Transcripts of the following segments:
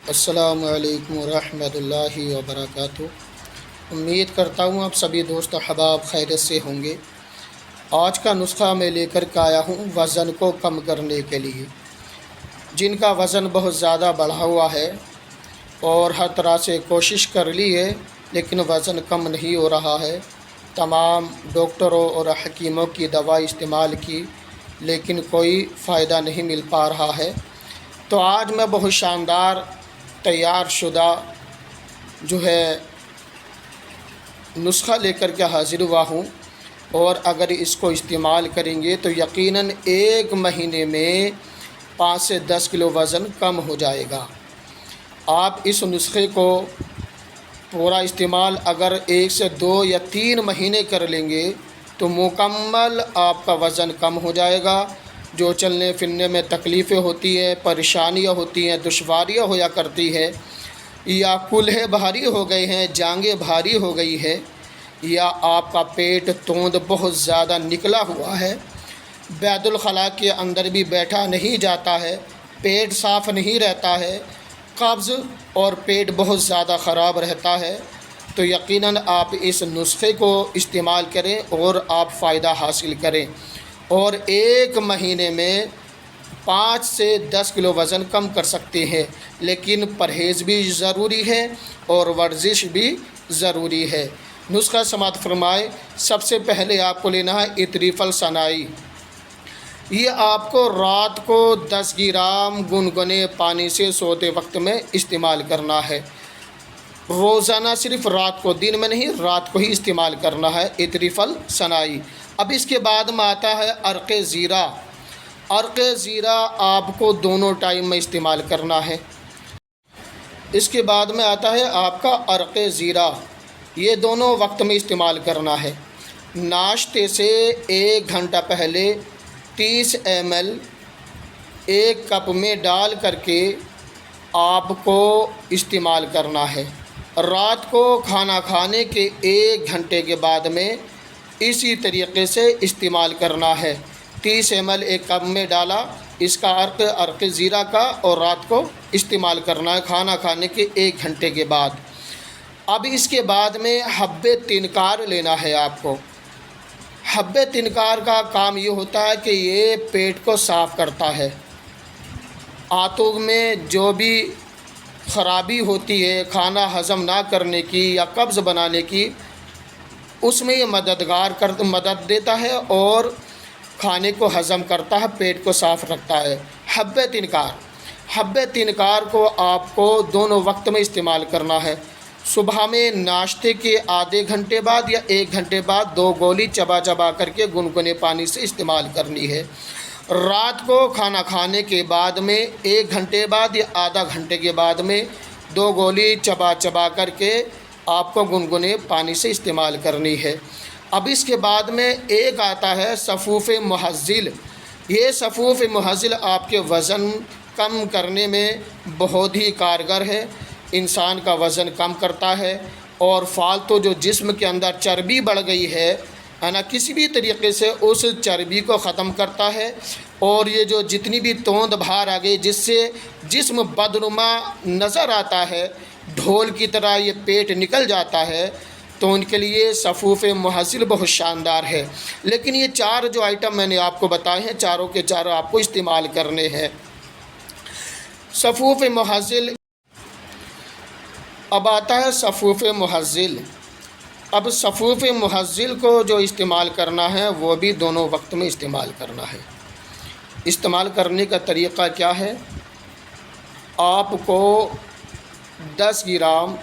السلام علیکم ورحمۃ اللہ وبرکاتہ۔ امید کرتا ہوں آپ سبھی دوست احباب خیریت سے ہوں گے۔ آج کا نسخہ میں لے کر کے آیا ہوں وزن کو کم کرنے کے لیے۔ جن کا وزن بہت زیادہ بڑھا ہوا ہے اور ہر طرح سے کوشش کر لی ہے لیکن وزن کم نہیں ہو رہا ہے، تمام ڈاکٹروں اور حکیموں کی دوا استعمال کی لیکن کوئی فائدہ نہیں مل پا رہا ہے، تو آج میں بہت شاندار تیار شدہ نسخہ لے کر کے حاضر ہوا ہوں، اور اگر اس کو استعمال کریں گے تو یقیناً ایک مہینے میں 5 سے 10 کلو وزن کم ہو جائے گا۔ آپ اس نسخے کو پورا استعمال اگر 1 سے 2 یا 3 مہینے کر لیں گے تو مکمل آپ کا وزن کم ہو جائے گا۔ جو چلنے پھرنے میں تکلیفیں ہوتی ہیں، پریشانیاں ہوتی ہیں، دشواریاں ہویا کرتی ہے، یا کولہے بھاری ہو گئے ہیں، جانگیں بھاری ہو گئی ہے، یا آپ کا پیٹ توند بہت زیادہ نکلا ہوا ہے، بیت الخلاء کے اندر بھی بیٹھا نہیں جاتا ہے، پیٹ صاف نہیں رہتا ہے، قبض اور پیٹ بہت زیادہ خراب رہتا ہے، تو یقیناً آپ اس نسخے کو استعمال کریں اور آپ فائدہ حاصل کریں، اور ایک مہینے میں 5 سے 10 کلو وزن کم کر سکتے ہیں۔ لیکن پرہیز بھی ضروری ہے اور ورزش بھی ضروری ہے۔ نسخہ سماعت فرمائے۔ سب سے پہلے آپ کو لینا ہے اتریفل ثنائی۔ یہ آپ کو رات کو 10 گرام گنگنے پانی سے سوتے وقت میں استعمال کرنا ہے۔ روزانہ صرف رات کو، دن میں نہیں، رات کو ہی استعمال کرنا ہے اتریفل ثنائی۔ اب اس کے بعد میں آتا ہے عرق زیرہ۔ عرق زیرہ آپ کو دونوں ٹائم میں استعمال کرنا ہے۔ اس کے بعد میں آتا ہے آپ کا عرق زیرہ، یہ دونوں وقت میں استعمال کرنا ہے۔ ناشتے سے 1 گھنٹہ پہلے 30 ml ایک کپ میں ڈال کر کے آپ کو استعمال کرنا ہے۔ رات کو کھانا کھانے کے 1 گھنٹے کے بعد میں اسی طریقے سے استعمال کرنا ہے۔ 30 ml ایک کپ میں ڈالا، اس کا عرق زیرہ کا، اور رات کو استعمال کرنا ہے کھانا کھانے کے 1 گھنٹے کے بعد۔ اب اس کے بعد میں حب تنکار لینا ہے آپ کو۔ حب تنکار کا کام یہ ہوتا ہے کہ یہ پیٹ کو صاف کرتا ہے۔ آنتوں میں جو بھی خرابی ہوتی ہے کھانا ہضم نہ کرنے کی یا قبض بنانے کی، اس میں یہ مدد دیتا ہے اور کھانے کو ہضم کرتا ہے، پیٹ کو صاف رکھتا ہے۔ حب تنکار کو آپ کو دونوں وقت میں استعمال کرنا ہے۔ صبح میں ناشتے کے آدھے گھنٹے بعد یا 1 گھنٹے بعد 2 گولی چبا چبا کر کے گنگنے پانی سے استعمال کرنی ہے۔ رات کو کھانا کھانے کے بعد میں 1 گھنٹے بعد یا آدھا گھنٹے کے بعد میں 2 گولی چبا چبا کر کے آپ کو گنگنے پانی سے استعمال کرنی ہے۔ اب اس کے بعد میں ایک آتا ہے صفوف محزل۔ یہ صفوف محزل آپ کے وزن کم کرنے میں بہت ہی کارگر ہے، انسان کا وزن کم کرتا ہے، اور فالتو جو جسم کے اندر چربی بڑھ گئی ہے نا، کسی بھی طریقے سے اس چربی کو ختم کرتا ہے، اور یہ جو جتنی بھی توند بھار آ گئی جس سے جسم بدنما نظر آتا ہے، ڈھول کی طرح یہ پیٹ نکل جاتا ہے، تو ان کے لیے صفوف محزل بہت شاندار ہے۔ لیکن یہ 4 جو آئٹم میں نے آپ کو بتائے ہیں، چاروں کے چاروں آپ کو استعمال کرنے ہیں۔ صفوف محزل۔ اب آتا ہے صفوف محزل۔ اب صفوف محزل کو جو استعمال کرنا ہے وہ بھی دونوں وقت میں استعمال کرنا ہے۔ استعمال کرنے کا طریقہ کیا ہے؟ آپ کو 10 گرام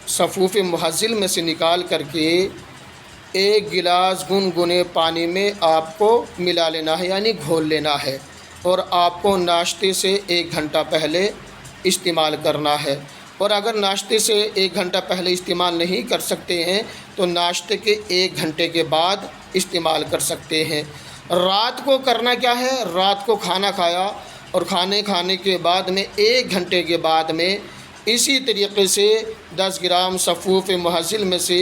صفوف محزل میں سے نکال کر کے 1 گلاس گنگنے پانی میں آپ کو ملا لینا ہے، یعنی گھول لینا ہے، اور آپ کو ناشتے سے 1 گھنٹہ پہلے استعمال کرنا ہے۔ اور اگر ناشتے سے 1 گھنٹہ پہلے استعمال نہیں کر سکتے ہیں تو ناشتے کے 1 گھنٹے کے بعد استعمال کر سکتے ہیں۔ رات کو کرنا کیا ہے؟ رات کو کھانا کھایا اور کھانے کے بعد میں 1 گھنٹے کے بعد میں اسی طریقے سے 10 گرام صفوف محزل میں سے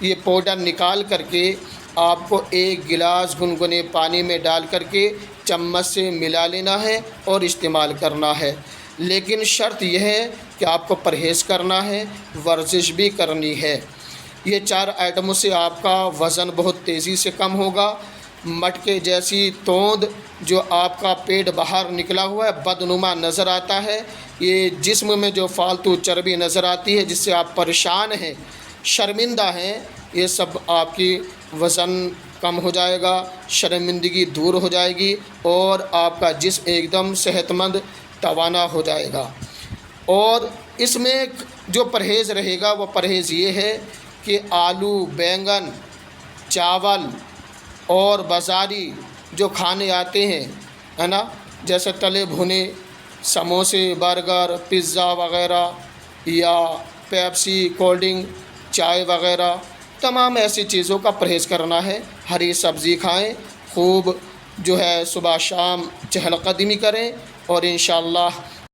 یہ پاؤڈر نکال کر کے آپ کو 1 گلاس گنگنے پانی میں ڈال کر کے چمچ سے ملا لینا ہے اور استعمال کرنا ہے۔ لیکن شرط یہ ہے کہ آپ کو پرہیز کرنا ہے، ورزش بھی کرنی ہے۔ یہ 4 آئٹموں سے آپ کا وزن بہت تیزی سے کم ہوگا۔ مٹکے جیسی توند جو آپ کا پیٹ باہر نکلا ہوا ہے، بدنما نظر آتا ہے، یہ جسم میں جو فالتو چربی نظر آتی ہے جس سے آپ پریشان ہیں، شرمندہ ہیں، یہ سب آپ کی وزن کم ہو جائے گا، شرمندگی دور ہو جائے گی اور آپ کا جسم ایک دم صحت مند توانا ہو جائے گا۔ اور اس میں جو پرہیز رہے گا وہ پرہیز یہ ہے کہ آلو، بینگن، چاول اور بازاری جو کھانے آتے ہیں، ہے نا، جیسے تلے بھنے، سموسے، برگر، پیزا وغیرہ یا پیپسی، کولڈ ڈرنک، چائے وغیرہ، تمام ایسی چیزوں کا پرہیز کرنا ہے۔ ہری سبزی کھائیں، خوب جو ہے صبح شام چہل قدمی کریں اور انشاءاللہ